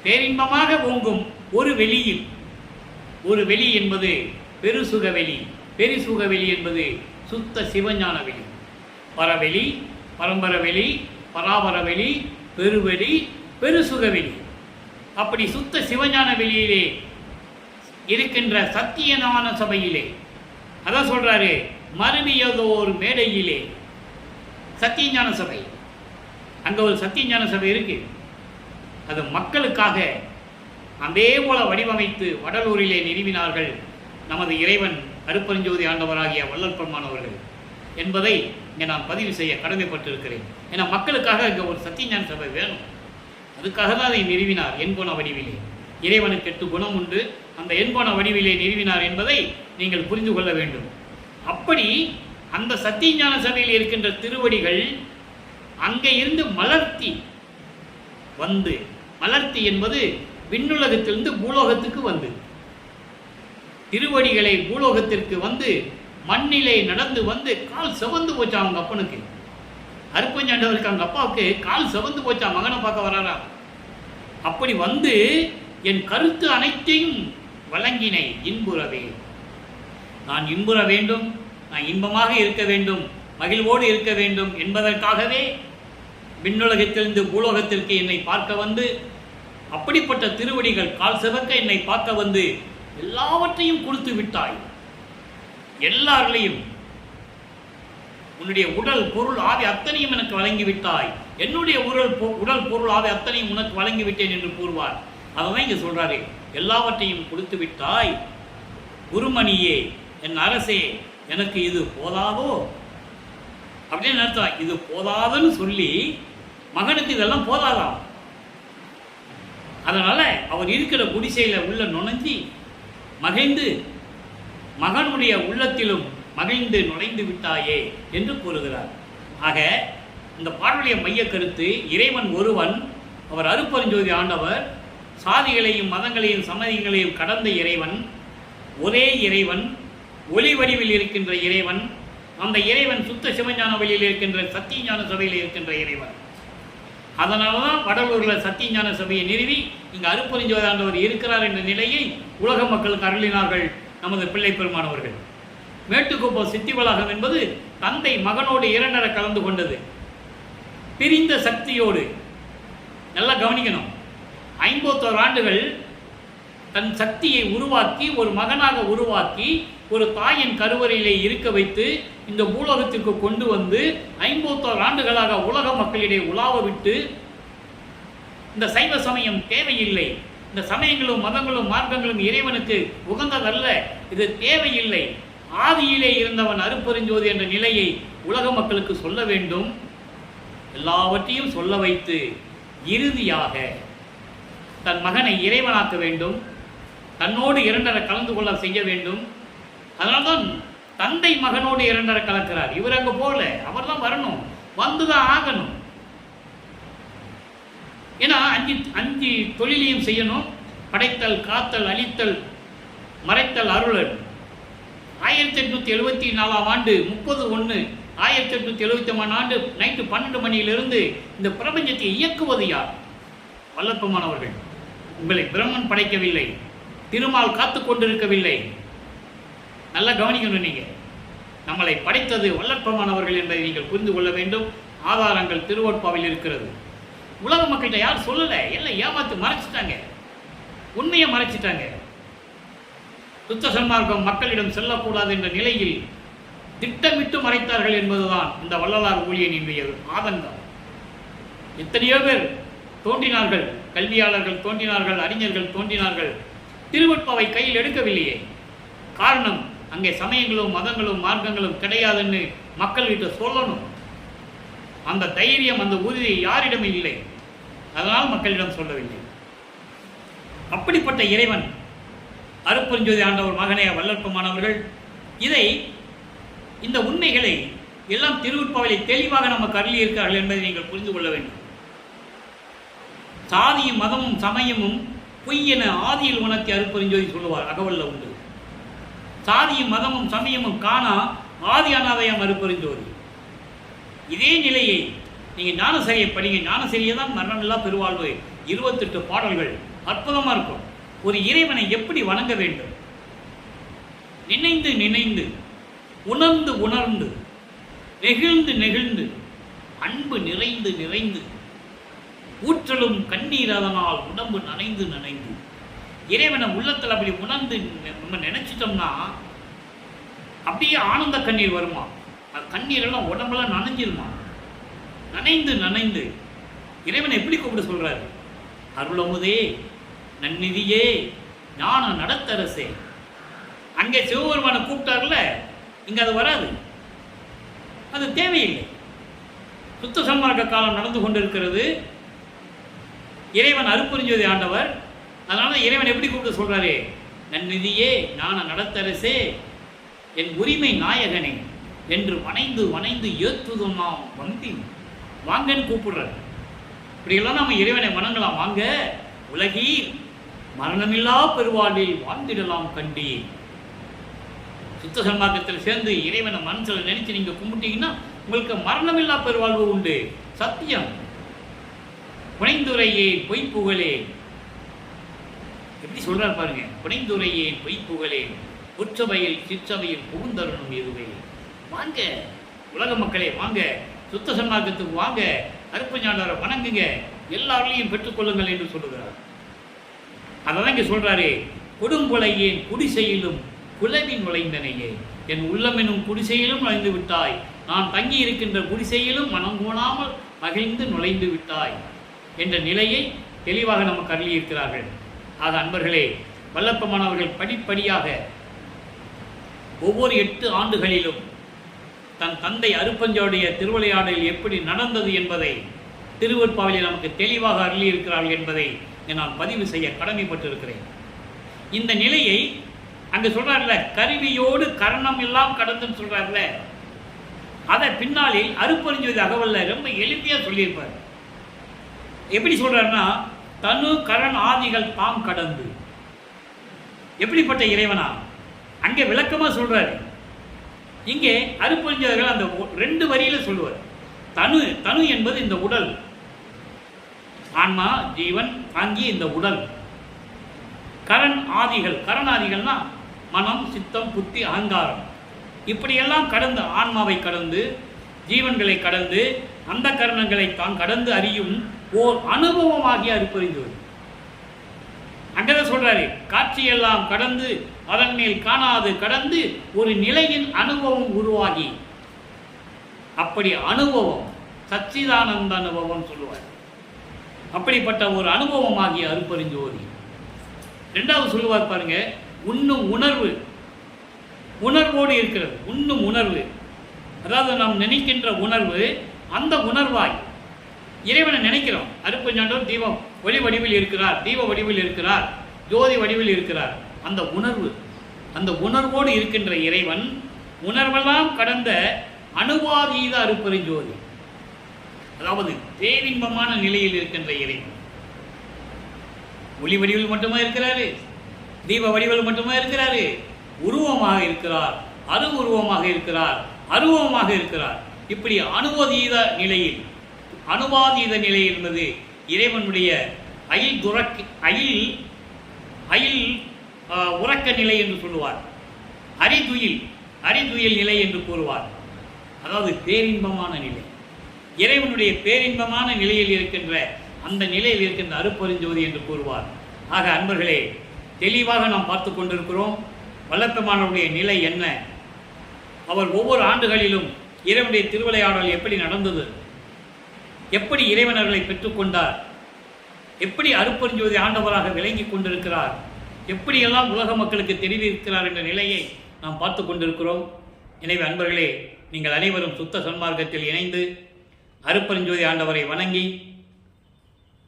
பேரின்பமாக ஓங்கும் ஒரு வெளியில். ஒரு வெளி என்பது பெருசுக வெளி, பெருசுக வெளி என்பது சுத்த சிவஞான வெளி. பரவெளி, பரம்பரவெளி, பராபரவெளி, பெருவெளி, பெருசுகவெளி. அப்படி சுத்த சிவஞான வெளியிலே இருக்கின்ற சத்தியஞான சபையிலே, அதான் சொல்றாரு, மருவியதோர் மேடையிலே சத்தியஞான சபை. அங்க ஒரு சத்தியஞான சபை இருக்கு. அது மக்களுக்காக அதே போல வடிவமைத்து வடலூரிலே நிறுவினார்கள் நமது இறைவன் அருட்பெருஞ்சோதி ஆண்டவராகிய வள்ளல் பெருமானவர்கள் என்பதை இங்கே நான் பதிவு செய்ய கடமைப்பட்டிருக்கிறேன். ஏன்னா மக்களுக்காக இங்கே ஒரு சத்தியஞான சபை வேணும். அதுக்காக தான் அதை நிறுவினார். எண்கோண வடிவிலே இறைவனுக்கு 8 குணம் உண்டு. அந்த எண்கோண வடிவிலே நிறுவினார் என்பதை நீங்கள் புரிந்து கொள்ள வேண்டும். அப்படி அந்த சத்தியஞான சபையில் இருக்கின்ற திருவடிகள் அங்கே இருந்து மலர்த்தி வந்து, மலர்த்தி என்பது விண்ணுலகத்திலிருந்து பூலோகத்துக்கு வந்து, திருவடிகளை பூலோகத்திற்கு வந்து மண்ணிலே நடந்து வந்து கால் செவந்து போச்சா அவங்க அப்பனுக்கு. அருட்பெருஞ்சாண்டவருக்கு அவங்க அப்பாவுக்கு கால் செவந்து போச்சா மகனை பார்க்க வராரா. அப்படி வந்து என் கருத்து அனைத்தையும் வழங்கினை இன்புறவே. நான் இன்புற வேண்டும், நான் இன்பமாக இருக்க வேண்டும், மகிழ்வோடு இருக்க வேண்டும் என்பதற்காகவே விண்ணுலகத்திலிருந்து பூலோகத்திற்கு என்னை பார்க்க வந்து, அப்படிப்பட்ட திருவடிகள் கால் சிவக்க என்னை பார்க்க வந்து எல்லாவற்றையும் கொடுத்து விட்டாய். எல்லாரிலையும் உன்னுடைய உடல் பொருள் ஆவி அத்தனையும் எனக்கு வழங்கிவிட்டாய். என்னுடைய உடல் பொருள் ஆவி அத்தனையும் உனக்கு வழங்கிவிட்டேன் என்று கூறுவார். அதான் இங்க சொல்றாரு, எல்லாவற்றையும் கொடுத்து விட்டாய். குருமணியே, என் அரசே, எனக்கு இது போதாதோ அப்படின்னு அர்த்தம். இது போதாதுன்னு சொல்லி மகனுக்கு இதெல்லாம் போதாதாம். அதனால அவர் இருக்கிற குடிசையில உள்ள நுழைஞ்சி மகிழ்ந்து, மகனுடைய உள்ளத்திலும் மகிழ்ந்து நுழைந்து விட்டாயே என்று கூறுகிறார். ஆக இந்த பாடலுடைய மைய கருத்து, இறைவன் ஒருவன், அவர் அருட்பெருஞ்சோதி ஆண்டவர், சாதிகளையும் மதங்களையும் சமயங்களையும் கடந்த இறைவன், ஒரே இறைவன், ஒளி வடிவில் இருக்கின்ற இறைவன். அந்த இறைவன் சுத்த சிவஞான வழியில் இருக்கின்ற சத்தியஞான சபையில் இருக்கின்ற இறைவன். அதனால தான் வடலூரில் சத்தியஞான சபையை நிறுவி இங்கு அருட்பெருஞ்சோதி ஆண்டவர் இருக்கிறார் என்ற நிலையை உலக மக்களுக்கு அருளினார்கள் நமது பிள்ளை பெருமானவர்கள். மேட்டுக்குப்பம் சித்தி வளாகம் என்பது தந்தை மகனோடு இரண்டர கலந்து கொண்டது, பிரிந்த சக்தியோடு. நல்லா கவனிக்கணும். 51 ஆண்டுகள் தன் சக்தியை உருவாக்கி, ஒரு மகனாக உருவாக்கி, ஒரு தாயின் கருவறையிலே இருக்க வைத்து இந்த பூலோகத்திற்கு கொண்டு வந்து 51 ஆண்டுகளாக உலக மக்களிடையே உலாவ விட்டு, இந்த சைவ சமயம் தேவையில்லை, இந்த சமயங்களும் மதங்களும் மார்க்கங்களும் இறைவனுக்கு உகந்ததல்ல, இது தேவையில்லை, ஆதியிலே இருந்தவன் அருட்பெருஞ்சோதி என்ற நிலையை உலக மக்களுக்கு சொல்ல வேண்டும். எல்லாவற்றையும் சொல்ல வைத்து இறுதியாக தன் மகனை இறைவனாக்க வேண்டும், தன்னோடு இரண்டரை கலந்து கொள்ள செய்ய வேண்டும். அதனால்தான் தந்தை மகனோடு இரண்டரை கலக்கிறார். இவர் அங்கே போகல, அவர் தான் வரணும், வந்துதான் ஆகணும். ஏன்னா அஞ்சு தொழிலையும் செய்யணும். படைத்தல், காத்தல், அழித்தல், மறைத்தல், அருளல். 1874 ஆண்டு 30/1/1873 ஆண்டு நைட்டு 12 மணியிலிருந்து இந்த பிரபஞ்சத்தை இயக்குவது யார்? வல்லற்பமானவர்கள். உங்களை பிரம்மன் படைக்கவில்லை, திருமால் காத்து கொண்டிருக்கவில்லை. நல்லா கவனிக்கணும். நீங்கள் நம்மளை படைத்தது வல்லற்பமானவர்கள் என்பதை நீங்கள் புரிந்து கொள்ள வேண்டும். ஆதாரங்கள் திருவொற்பாவில் இருக்கிறது. உலக மக்கள்கிட்ட யாரும் சொல்லலை, எல்லாம் ஏமாத்து மறைச்சிட்டாங்க, உண்மையை மறைச்சிட்டாங்க. சுத்த சன்மார்க்கம் மக்களிடம் செல்லக்கூடாது என்ற நிலையில் திட்டமிட்டு மறைத்தார்கள் என்பதுதான் இந்த வள்ளலார் ஊழியனுடைய ஆதங்கம். எத்தனையோ பேர் தோன்றினார்கள், கல்வியாளர்கள் தோன்றினார்கள், அறிஞர்கள் தோன்றினார்கள், திருவொற்பாவை கையில் எடுக்கவில்லையே. காரணம், அங்கே சமயங்களும் மதங்களும் மார்க்கங்களும் கிடையாதுன்னு மக்கள்கிட்ட சொல்லணும். அந்த தைரியம், அந்த உறுதி யாரிடமும் இல்லை. அதனால் மக்களிடம் சொல்லவில்லை. அப்படிப்பட்ட இறைவன் அருட்பெருஞ்சோதி ஆண்டவர் மகனே வல்லற்பமானவர்கள் இந்த உண்மைகளை எல்லாம் திருவொற்பாவிலே தெளிவாக நமக்கு அருளி இருக்கிறார்கள் என்பதை நீங்கள் புரிந்து கொள்ள வேண்டும். சாதியும் மதமும் சமயமும் பொய் என ஆதியில் உணர்த்தி அருட்பெருஞ்சோதி சொல்லுவார், அகவல்ல உண்டு. சாதியும் மதமும் சமயமும் காணா ஆதி அனாதயம் அருட்பெருஞ்சோதி. இதே நிலையை நீங்கள் ஞானசரியை படிங்க. ஞானசரியை தான் மரணமில்லா பெருவாழ்வு. 28 பாடல்கள் அற்புதமாக இருக்கும். ஒரு இறைவனை எப்படி வணங்க வேண்டும், நினைந்து நினைந்து, உணர்ந்து உணர்ந்து, நெகிழ்ந்து நெகிழ்ந்து, அன்பு நிறைந்து நிறைந்து, ஊற்றலும் கண்ணீர் அதனால் உடம்பு நனைந்து நனைந்து. இறைவனை உள்ளத்தில் அப்படி உணர்ந்து நம்ம நினைச்சிட்டோம்னா அப்படியே ஆனந்த கண்ணீர் வருமா, கண்ணீரெல்லாம் உடம்பெல்லாம் நனைஞ்சிருமா. நனைந்து நனைந்து இறைவனை எப்படி கூப்பிட சொல்றாரு? அருளமுதே, நன்னிதியே, ஞான நடத்தரசே. அங்கே சிவபெருமானை கூப்பிட்டார்ல, இங்க அது வராது, அது தேவையில்லை. சுத்த சன்மார்க்க காலம் நடந்து கொண்டிருக்கிறது. இறைவன் அருட்பெருஞ்சோதி ஆண்டவர். அதனால இறைவன் எப்படி கூப்பிட்டு சொல்றாரு? நன்னிதியே, ஞான நடத்தரசே, என் உரிமை நாயகனே என்று வணைந்து வணைந்து ஏத்துதும் நாம் வந்தி வாங்கன்னு கூப்பிடுறாரு. இப்படியெல்லாம் நாம் இறைவனை வணங்கலாம். வாங்க, உலகில் மரணமில்லா பெருவாழ்வில் வாழ்ந்திடலாம் கண்டி. சுத்த சன்மார்க்கத்தில் சேர்ந்து இறைவனை மனசில் நினைச்சு நீங்க கும்பிட்டீங்கன்னா உங்களுக்கு மரணமில்லா பெருவாழ்வு உண்டு. சத்தியம். புனைந்துரையே பொய்ப்புகளே, எப்படி சொல்றாரு பாருங்க. புனைந்துரையே பொய்ப்புகளே, உற்சபையில் சிற்றவையில் புகுந்தருணும் இதுவே. வாங்க உலக மக்களே, வாங்க சுத்த சன்மார்க்கத்துக்கு வாங்க, அருட்பெருஞ்ஞானரை வணங்குங்க, எல்லாரையும் பெற்றுக்கொள்ளுங்கள் என்று சொல்லுகிறார். அதான் இங்க சொல்றாரு. கொடும்புலையேன் குடிசையிலும் குலவி நுழைந்தனையே, என் உள்ளம் என்னும் குடிசையிலும் நுழைந்து விட்டாய், நான் தங்கி இருக்கின்ற குடிசையிலும் மனம் கோணாமல் மகிழ்ந்து நுழைந்து விட்டாய் என்ற நிலையை தெளிவாக நமக்கு அருளியிருக்கிறார்கள். ஆக அன்பர்களே, வல்லப்பமானவர்கள் படிப்படியாக ஒவ்வொரு 8 ஆண்டுகளிலும் தன் தந்தை அருட்பெருஞ்சோதியுடைய திருவிளையாடலில் எப்படி நடந்தது என்பதை திருவருட்பாவிலே நமக்கு தெளிவாக அருளியிருக்கிறார்கள் என்பதை நான் பதிவு செய்ய கடமைப்பட்டிருக்கிறேன். இந்த நிலையை அங்கே சொல்றாருல, கருவியோடு கரணம் எல்லாம் கடந்துன்னு சொல்றாருல, அதை பின்னாளில் அருட்பெருஞ்சோதி அகவல்ல ரொம்ப எளிமையாக சொல்லியிருப்பார். எப்படி சொல்றாருன்னா, தனு கரண் ஆதிகள் தாம் கடந்து. எப்படிப்பட்ட இறைவனா அங்கே விளக்கமாக சொல்றாரு. இங்கே அருட்பெருஞ்சோதிகள் அந்த 2 வரியில சொல்லுவார். தனு தனு என்பது இந்த உடல், ஆன்மா ஜீவன் தாங்கிய இந்த உடல். கரண் ஆதிகள், கரணாதிகள்னா மனம் சித்தம் புத்தி அகங்காரம், இப்படியெல்லாம் கடந்து ஆன்மாவை கடந்து ஜீவன்களை கடந்து அந்த கரணங்களை தான் கடந்து அறியும் ஓர் அனுபவமாகிய அருட்பெருஞ்சோதி. அங்கதான் சொல்றாரு, காட்சியெல்லாம் கடந்து அதன் மேல் காணாது கடந்து ஒரு நிலையின் அனுபவம் உருவாகி, அப்படி அனுபவம் சச்சிதானந்த அனுபவம் சொல்லுவார். அப்படிப்பட்ட ஒரு அனுபவமாகிய அருட்பெருஞ்சோதி. 2வது சொல்லுவார் பாருங்க, உண்ணும் உணர்வு, உணர்வோடு இருக்கிறது. உண்ணும் உணர்வு, அதாவது நாம் நினைக்கின்ற உணர்வு, அந்த உணர்வாய் இறைவனை நினைக்கிறோம். அருட்பெருஞ்சாண்டவர் தீபம் ஒளி வடிவில் இருக்கிறார், தீப வடிவில் இருக்கிறார், ஜோதி வடிவில் இருக்கிறார். அந்த உணர்வு, அந்த உணர்வோடு இருக்கின்ற இறைவன், உணர்வெல்லாம் கடந்த அனுவாதீத அருட்பெருஞ்சோதி, அதாவது பேரின்பமான நிலையில் இருக்கின்ற இறைவன். ஒளி வடிவில் மட்டுமா இருக்கிறாரு, தீப வடிவில் மட்டுமா இருக்கிறாரு, உருவமாக இருக்கிறார், அருவுருவமாக இருக்கிறார், அருவமாக இருக்கிறார். இப்படி அனுவாதீத நிலையில், அனுவாதீத நிலை என்பது இறைவனுடைய அயில் உறக்க நிலை என்று சொல்லுவார். அரிதுயில் நிலை என்று கூறுவார். அதாவது பேரின்பமான நிலை, இறைவனுடைய பேரின்பமான நிலையில் இருக்கின்ற அந்த நிலையில் இருக்கின்ற அருட்பெருஞ்சோதி என்று கூறுவார். ஆக அன்பர்களே, தெளிவாக நாம் பார்த்து கொண்டிருக்கிறோம் வல்லப்பெருமானுடைய நிலை என்ன. அவர் ஒவ்வொரு ஆண்டுகளிலும் இறைவனுடைய திருவிளையாடல் எப்படி நடந்தது, எப்படி இறைவனர்களை பெற்றுக்கொண்டார், எப்படி அருட்பெருஞ்சோதி ஆண்டவராக விளங்கி கொண்டிருக்கிறார், எப்படியெல்லாம் உலக மக்களுக்கு தெரிவிக்கிறார் என்ற நிலையை நாம் பார்த்து கொண்டிருக்கிறோம். எனவே அன்பர்களே, நீங்கள் அனைவரும் சுத்த சன்மார்க்கத்தில் இணைந்து அருட்பெருஞ்சோதி ஆண்டவரை வணங்கி,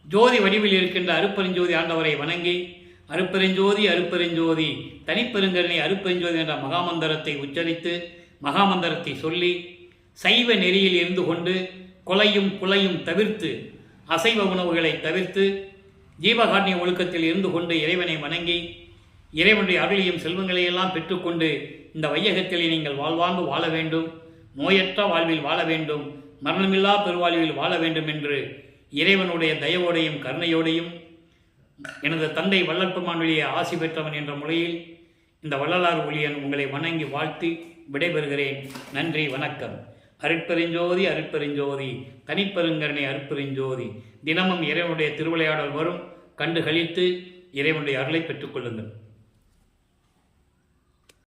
ஜோதி வடிவில் இருக்கின்ற அருட்பெருஞ்சோதி ஆண்டவரை வணங்கி, அருட்பெருஞ்சோதி அருட்பெருஞ்சோதி தனிப்பெருங்கருணை அருட்பெருஞ்சோதி என்ற மகாமந்திரத்தை உச்சரித்து, மகாமந்திரத்தை சொல்லி, சைவ நெறியில் இருந்து கொண்டு கொலையும் குலையும் தவிர்த்து, அசைவ உணவுகளை தவிர்த்து, ஜீவகாருண்ய ஒழுக்கத்தில் இருந்து கொண்டு இறைவனை வணங்கி, இறைவனுடைய அருளையும் செல்வங்களையெல்லாம் பெற்றுக்கொண்டு இந்த வையகத்திலே நீங்கள் வாழ்வாங்கு வாழ வேண்டும், நோயற்ற வாழ்வில் வாழ வேண்டும், மரணமில்லா பெருவாழ்வில் வாழ வேண்டும் என்று இறைவனுடைய தயவோடையும் கருணையோடையும் எனது தந்தை வல்லற்பெருமானுடைய ஆசி பெற்றவன் என்ற முறையில் இந்த வள்ளலார் ஒளியன் உங்களை வணங்கி வாழ்த்தி விடைபெறுகிறேன். நன்றி, வணக்கம். அருட்பெருஞ்சோதி அருட்பெருஞ்சோதி தனிப்பெருங்கருணை அருட்பெருஞ்சோதி. தினமும் இறைவனுடைய திருவிளையாடல் வரும், கண்டு கழித்து இறைவனுடைய அருளை பெற்றுக்கொள்ளுங்கள்.